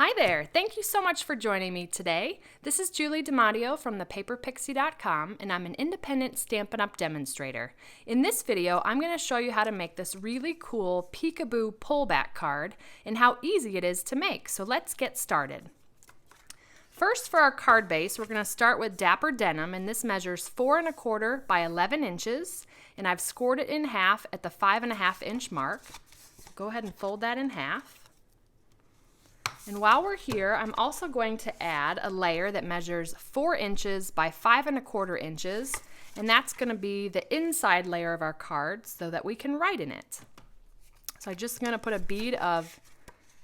Hi there! Thank you so much for joining me today. This is Julie DiMatteo from thepaperpixie.com, and I'm an independent Stampin' Up! Demonstrator. In this video, I'm going to show you how to make this really cool Peekaboo Pullback card and how easy it is to make. So let's get started. First, for our card base, we're going to start with Dapper Denim, and this measures 4 1/4 by 11 inches, and I've scored it in half at the 5.5 inch mark. Go ahead and fold that in half. And while we're here, I'm also going to add a layer that measures 4 inches by 5 1/4 inches, and that's going to be the inside layer of our card so that we can write in it. So I'm just going to put a bead of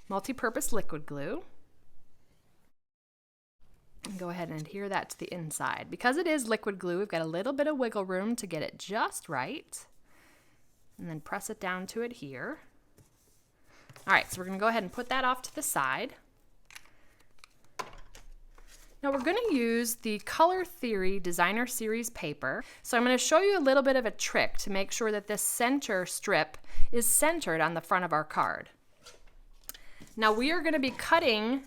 multi-purpose liquid glue and go ahead and adhere that to the inside. Because it is liquid glue, we've got a little bit of wiggle room to get it just right, and then press it down to adhere. All right, so we're going to go ahead and put that off to the side. Now we're going to use the Color Theory Designer Series paper. So I'm going to show you a little bit of a trick to make sure that this center strip is centered on the front of our card. Now we are going to be cutting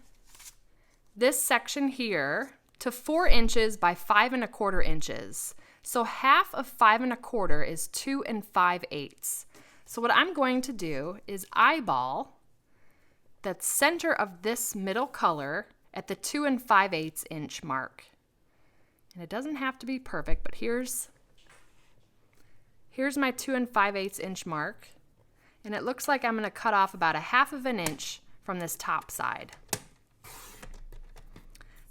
this section here to 4 inches by 5 1/4 inches. So half of 5 1/4 is 2 5/8. So what I'm going to do is eyeball the center of this middle color at the 2 5/8 inch mark. And it doesn't have to be perfect, but here's my 2 5/8 inch mark. And it looks like I'm going to cut off about 1/2 inch from this top side.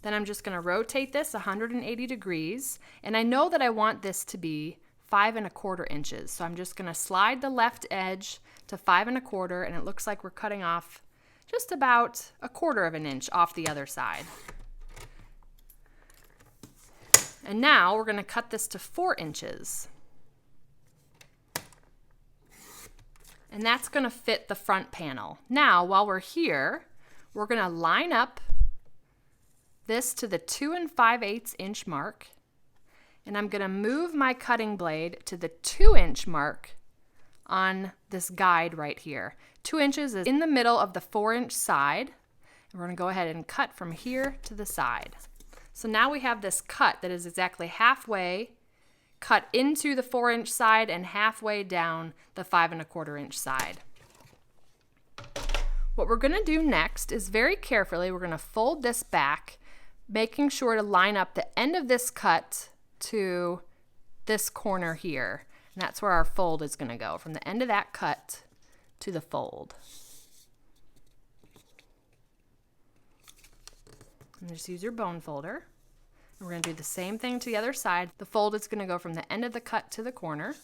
Then I'm just going to rotate this 180 degrees. And I know that I want this to be 5 1/4 inches. So I'm just going to slide the left edge to 5 1/4, and it looks like we're cutting off just about 1/4 inch off the other side. And now we're going to cut this to 4 inches. And that's going to fit the front panel. Now, while we're here, we're going to line up this to the 2 5/8 inch mark. And I'm going to move my cutting blade to the 2 inch mark on this guide right here. 2 inches is in the middle of the 4 inch side. And we're going to go ahead and cut from here to the side. So now we have this cut that is exactly halfway cut into the 4 inch side and halfway down the 5 1/4 inch side. What we're going to do next is very carefully, we're going to fold this back, making sure to line up the end of this cut to this corner here. And that's where our fold is going to go, from the end of that cut to the fold. And just use your bone folder. And we're going to do the same thing to the other side. The fold is going to go from the end of the cut to the corner.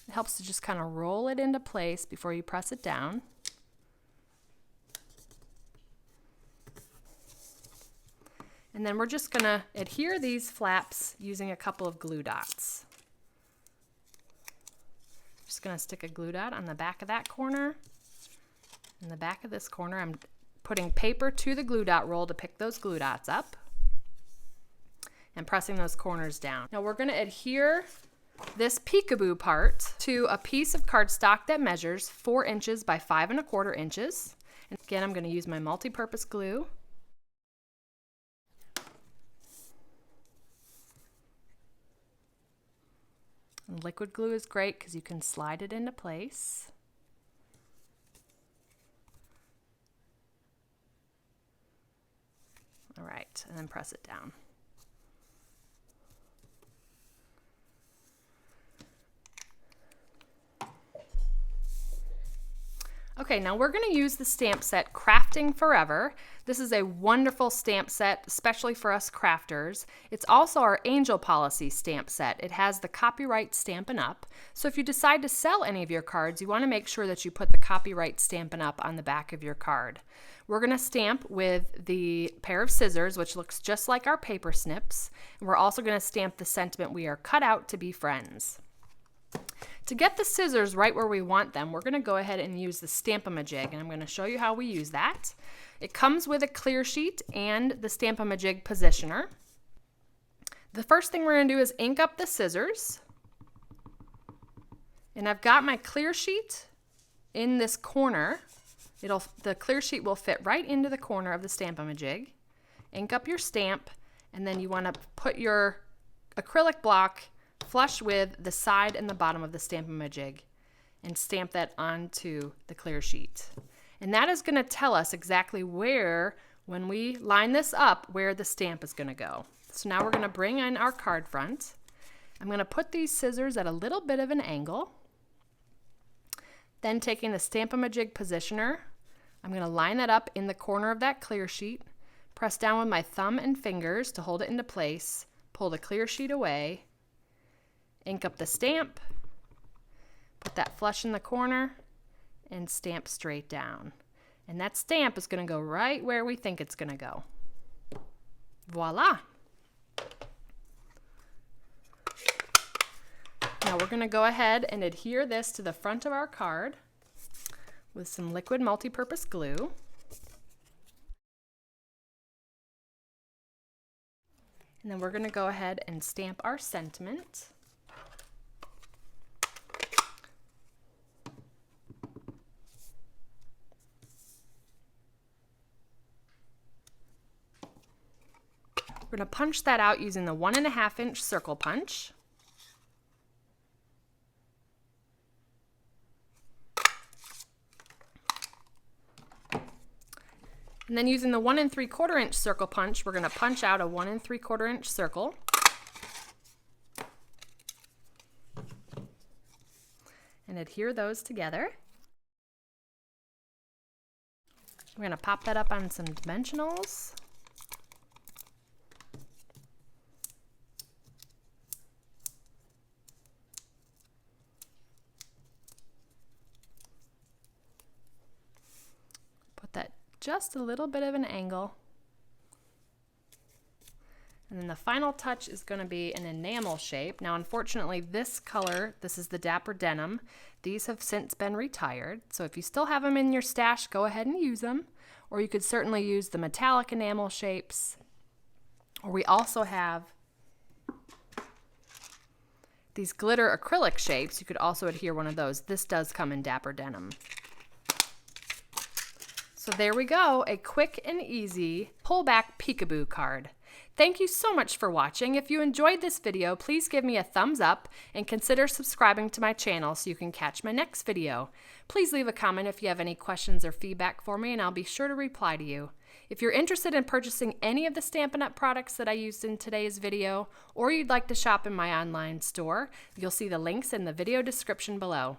It helps to just kind of roll it into place before you press it down. And then we're just going to adhere these flaps using a couple of glue dots. Just going to stick a glue dot on the back of that corner. In the back of this corner, I'm putting paper to the glue dot roll to pick those glue dots up and pressing those corners down. Now we're going to adhere this peekaboo part to a piece of cardstock that measures 4 inches by 5 1/4 inches. And again, I'm going to use my multi-purpose glue. And liquid glue is great because you can slide it into place. All right, and then press it down. Okay, now we're going to use the stamp set Crafting Forever. This is a wonderful stamp set, especially for us crafters. It's also our Angel Policy stamp set. It has the copyright Stampin' Up. So if you decide to sell any of your cards, you want to make sure that you put the copyright Stampin' Up on the back of your card. We're going to stamp with the pair of scissors, which looks just like our paper snips. And we're also going to stamp the sentiment, "We are cut out to be friends." To get the scissors right where we want them, we're going to go ahead and use the Stamp-A-Majig, and I'm going to show you how we use that. It comes with a clear sheet and the Stamp-A-Majig positioner. The first thing we're going to do is ink up the scissors. And I've got my clear sheet in this corner. The clear sheet will fit right into the corner of the Stamp-A-Majig. Ink up your stamp, and then you want to put your acrylic block flush with the side and the bottom of the Stamp-A-Majig and stamp that onto the clear sheet. And that is going to tell us exactly where, when we line this up, where the stamp is going to go. So now we're going to bring in our card front. I'm going to put these scissors at a little bit of an angle. Then taking the Stamp-A-Majig positioner, I'm going to line that up in the corner of that clear sheet, press down with my thumb and fingers to hold it into place, pull the clear sheet away, ink up the stamp, put that flush in the corner, and stamp straight down. And that stamp is going to go right where we think it's going to go. Voila! Now we're going to go ahead and adhere this to the front of our card with some liquid multi-purpose glue. And then we're going to go ahead and stamp our sentiment. We're going to punch that out using the 1.5 inch circle punch. And then using the 1 3/4 inch circle punch, we're going to punch out a 1 3/4 inch circle. And adhere those together. We're going to pop that up on some dimensionals. Put that just a little bit of an angle. And then the final touch is going to be an enamel shape. Now, unfortunately, this color, this is the Dapper Denim. These have since been retired. So if you still have them in your stash, go ahead and use them. Or you could certainly use the metallic enamel shapes. Or we also have these glitter acrylic shapes. You could also adhere one of those. This does come in Dapper Denim. So there we go, a quick and easy pullback peekaboo card. Thank you so much for watching. If you enjoyed this video, please give me a thumbs up and consider subscribing to my channel so you can catch my next video. Please leave a comment if you have any questions or feedback for me, and I'll be sure to reply to you. If you're interested in purchasing any of the Stampin' Up! Products that I used in today's video, or you'd like to shop in my online store, you'll see the links in the video description below.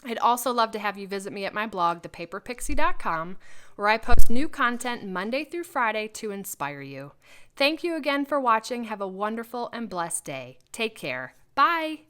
I'd also love to have you visit me at my blog, thepaperpixie.com, where I post new content Monday through Friday to inspire you. Thank you again for watching. Have a wonderful and blessed day. Take care. Bye.